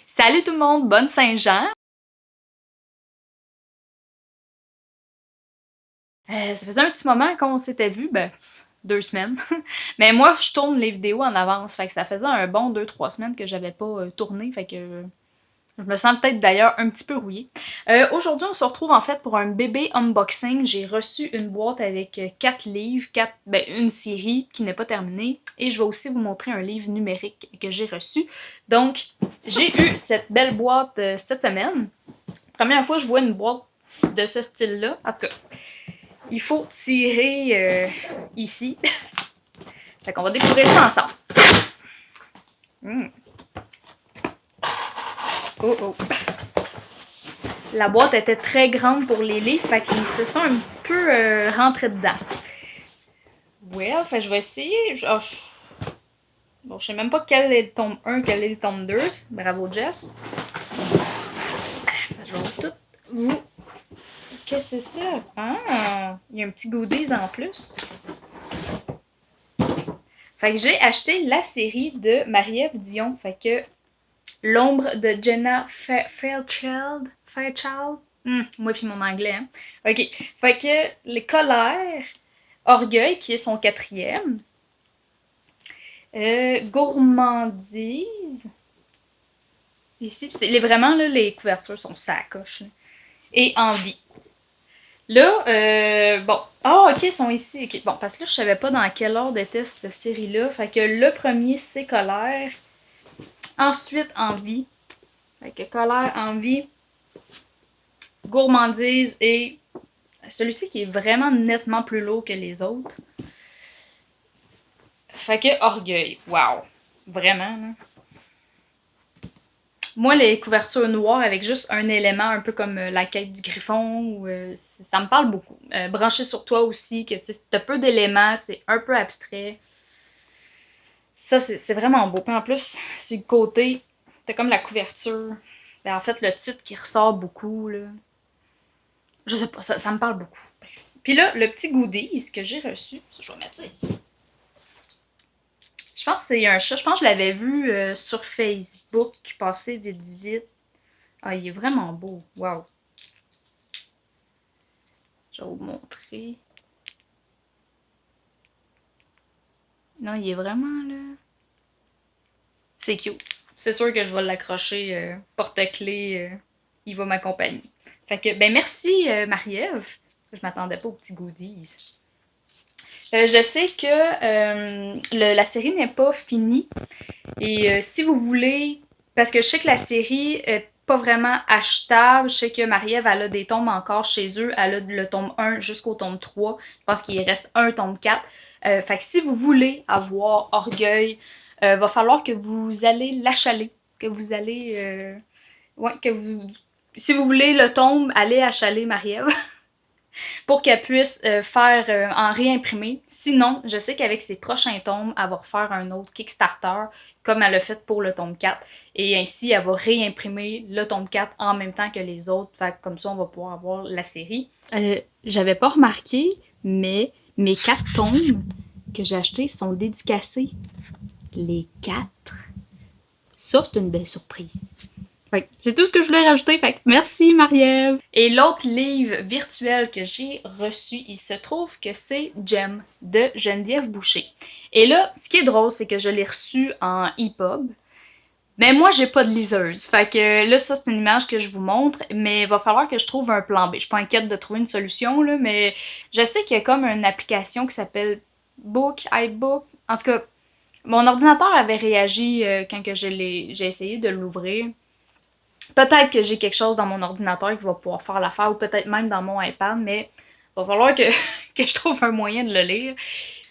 Salut tout le monde, bonne Saint-Jean! Ça faisait un petit moment qu'on s'était vu, 2 semaines. Mais moi, je tourne les vidéos en avance, fait que ça faisait un bon 2-3 semaines que j'avais pas tourné, fait que je me sens peut-être d'ailleurs un petit peu rouillée. Aujourd'hui, on se retrouve en fait pour un bébé unboxing. J'ai reçu une boîte avec 4 livres, une série qui n'est pas terminée, et je vais aussi vous montrer un livre numérique que j'ai reçu. Donc, j'ai eu cette belle boîte cette semaine. Première fois que je vois une boîte de ce style-là. En tout cas, il faut tirer ici. Fait qu'on va découvrir ça ensemble. Mm. Oh oh. La boîte était très grande pour les livres, fait qu'ils se sont un petit peu rentrés dedans. Well, fait je vais essayer. Bon, je sais même pas quel est le tome 1, quel est le tome 2. Bravo, Jess. Je vais tout vous... Qu'est-ce que c'est ça? Ah! Il y a un petit goodies en plus. Fait que j'ai acheté la série de Marie-Ève Dion. Fait que L'ombre de Jenna Fairchild. Moi puis mon anglais, hein. Ok. Fait que les colères, Orgueil, qui est son quatrième. Gourmandise. Ici, vraiment, là, les couvertures sont sacoches. Et Envie. Là, bon. Ah, ok, ils sont ici. Okay. Bon, parce que là, je savais pas dans quel ordre était cette série-là. Fait que le premier, c'est Colère. Ensuite, Envie. Fait que Colère, Envie, Gourmandise et celui-ci qui est vraiment nettement plus lourd que les autres. Fait que Orgueil. Wow. Vraiment, là. Moi, les couvertures noires avec juste un élément, un peu comme la quête du griffon, ça me parle beaucoup. Branché sur toi aussi, que t'as peu d'éléments, c'est un peu abstrait. Ça, c'est vraiment beau. Puis en plus, sur le côté, t'as comme la couverture. En fait, le titre qui ressort beaucoup, là. Je sais pas, ça me parle beaucoup. Puis là, le petit goodies que j'ai reçu, je vais mettre ça ici. Je pense que c'est un chat. Je pense que je l'avais vu sur Facebook passer vite vite. Ah, il est vraiment beau. Wow. Je vais vous montrer. Non, il est vraiment là. C'est cute. C'est sûr que je vais l'accrocher porte-clés. Il va m'accompagner. Fait que, merci Marie-Ève. Je m'attendais pas aux petits goodies. Je sais que la série n'est pas finie. Et si vous voulez, parce que je sais que la série est pas vraiment achetable, je sais que Marie-Ève, elle a des tomes encore chez eux, elle a le tome 1 jusqu'au tome 3, je pense qu'il reste un tome 4. Fait que si vous voulez avoir Orgueil, va falloir que vous allez l'achaler, que vous allez... ouais, que vous... Si vous voulez le tome, allez achaler Marie-Ève. Pour qu'elle puisse faire en réimprimer. Sinon, je sais qu'avec ses prochains tomes, elle va refaire un autre Kickstarter, comme elle a fait pour le tome 4. Et ainsi, elle va réimprimer le tome 4 en même temps que les autres. Fait que comme ça, on va pouvoir avoir la série. J'avais pas remarqué, mais mes 4 tomes que j'ai achetés sont dédicacés. Les 4. Ça, c'est une belle surprise. C'est tout ce que je voulais rajouter. Fait merci Marie-Ève. Et l'autre livre virtuel que j'ai reçu, il se trouve que c'est Gem de Geneviève Boucher. Et là, ce qui est drôle, c'est que je l'ai reçu en EPUB. Mais moi, j'ai pas de liseuse. Fait que là, ça, c'est une image que je vous montre. Mais il va falloir que je trouve un plan B. Je suis pas inquiète de trouver une solution, là, mais je sais qu'il y a comme une application qui s'appelle iBook. En tout cas, mon ordinateur avait réagi quand j'ai essayé de l'ouvrir. Peut-être que j'ai quelque chose dans mon ordinateur qui va pouvoir faire l'affaire, ou peut-être même dans mon iPad, mais il va falloir que, que je trouve un moyen de le lire.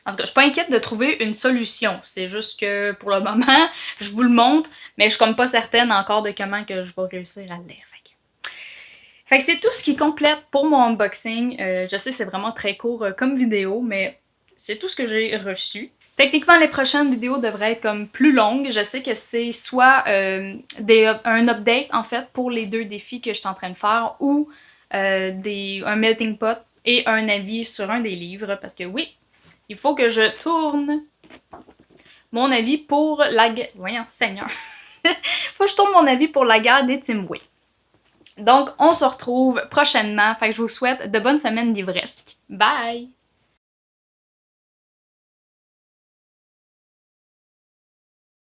En tout cas, je suis pas inquiète de trouver une solution. C'est juste que pour le moment, je vous le montre, mais je suis comme pas certaine encore de comment que je vais réussir à le lire. Fait que c'est tout ce qui complète pour mon unboxing. Je sais que c'est vraiment très court comme vidéo, mais c'est tout ce que j'ai reçu. Techniquement, les prochaines vidéos devraient être comme plus longues. Je sais que c'est soit un update, en fait, pour les 2 défis que je suis en train de faire, ou un melting pot et un avis sur un des livres, parce que oui, il faut que je tourne mon avis pour la... Voyons, Seigneur! Faut que je tourne mon avis pour la guerre des Timway. Donc, on se retrouve prochainement. Fait que je vous souhaite de bonnes semaines livresques. Bye!